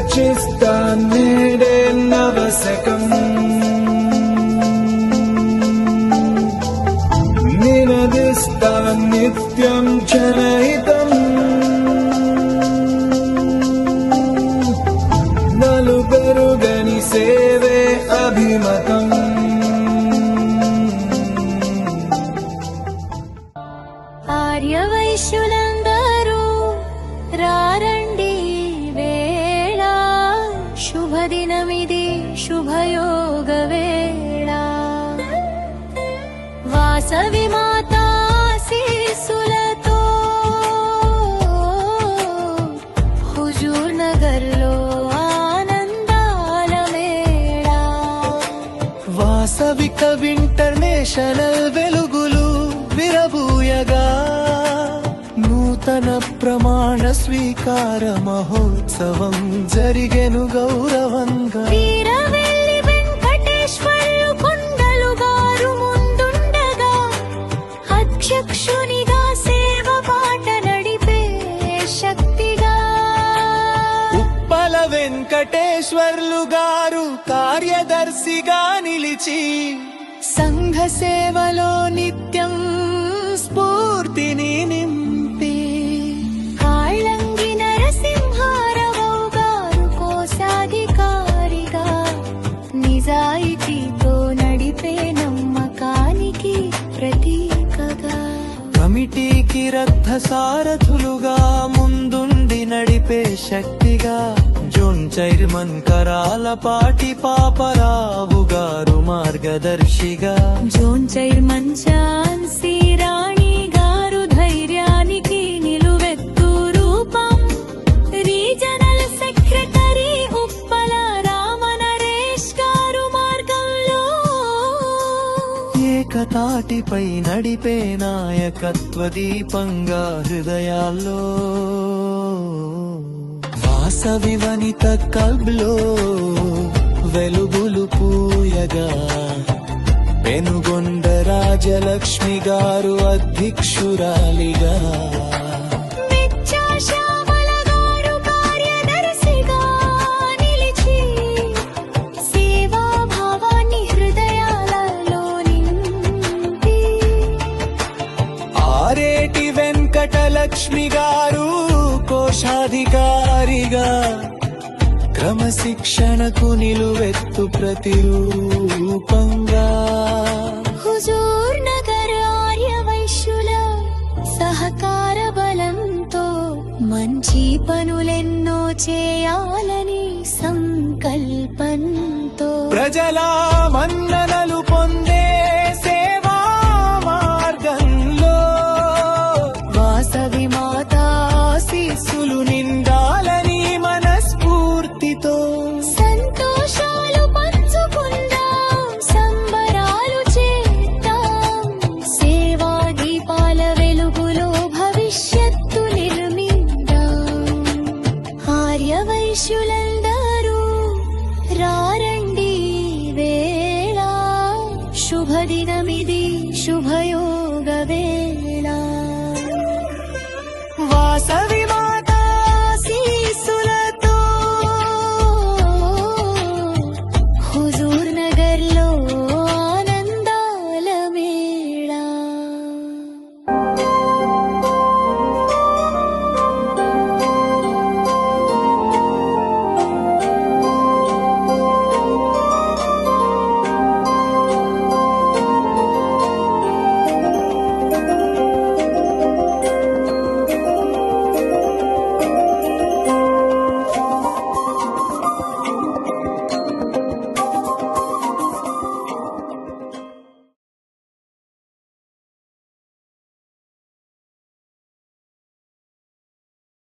సూచిస్తా నేడే నవశకం నినదిస్తా నిత్యం జనహితం నలుబెరుగని సేవే అభిమతం ఆర్యవైశ్యులందరూ రారండి వేళ శుభదినమిది శుభయోగ వేళ వాసవి మాతా ఆశీస్సులతో హుజూర్ నగర్లో ఆనందాల మేళ వాసవి కవి ఇంటర్నేషనల్ వెలుగులు విరబూయగా నూతన ప్రమాణ స్వీకార మహోత్సవం జరిగెను గౌరవంగా వీరవెల్లి వెంకటేశ్వర్లు కొండలు గారు ముందుండగా అధ్యక్షునిగా సేవ పాట నడిపే శక్తిగా ఉప్పల వెంకటేశ్వర్లు గారు కార్యదర్శిగా నిలిచి సంఘ సేవలో నిత్యం స్ఫూర్తిని నింపి కాళంగి నరసింహారావు గారు కోశాధికారిగా నిజాయితీతో నడిపే నమ్మకానికి ప్రతీకగా కమిటీకి రథ సారథులుగా ముందుండి నడిపే శక్తిగా జోన్ చైర్మన్ కరాలపాటి పాపరావు గారు మార్గదర్శిగా జోన్ చైర్మన్ ఝాన్సీ రాణి గారు ధైర్యానికి నిలువెత్తు రూపం రీజనల్ సెక్రటరీ ఉప్పల రామనరేష్ గారు మార్గంలో ఏకతాటిపై నడిపే నాయకత్వ దీపంగా హృదయాల్లో వాసవి వనిత కల్బ్లో వెలుగులు పూయగా పెనుగొండ రాజలక్ష్మి గారు అధ్యక్షురాలిగా మెచ్చా శ్యామల గారు కార్యదర్శిగా నిలిచి సేవా భావాన్ని హృదయాలలో నింపి ఆరేటి వెంకటలక్ష్మి గారు కోశాధికారిగా క్రమశిక్షణకు నిలువెత్తు ప్రతిరూపంగా హుజూర్ నగర్ ఆర్యవైశ్యుల సహకార బలంతో మంచి పనులెన్నో చేయాలని సంకల్పంతో ప్రజల మన్ననలు పొందే సేవా మార్గంలో వాసవి మాతా ఆశీస్సులు నిండాలని మనస్ఫూర్తితో సంతోషాలు పంచుకుందాం సంబరాలు చేద్దాం సేవా దీపాల వెలుగులో భవిష్యత్తు నిర్మిద్దాం ఆర్యవైశ్యులందరూ రారండి వేళ శుభదినమిది శుభయోగ వేళ వాసవి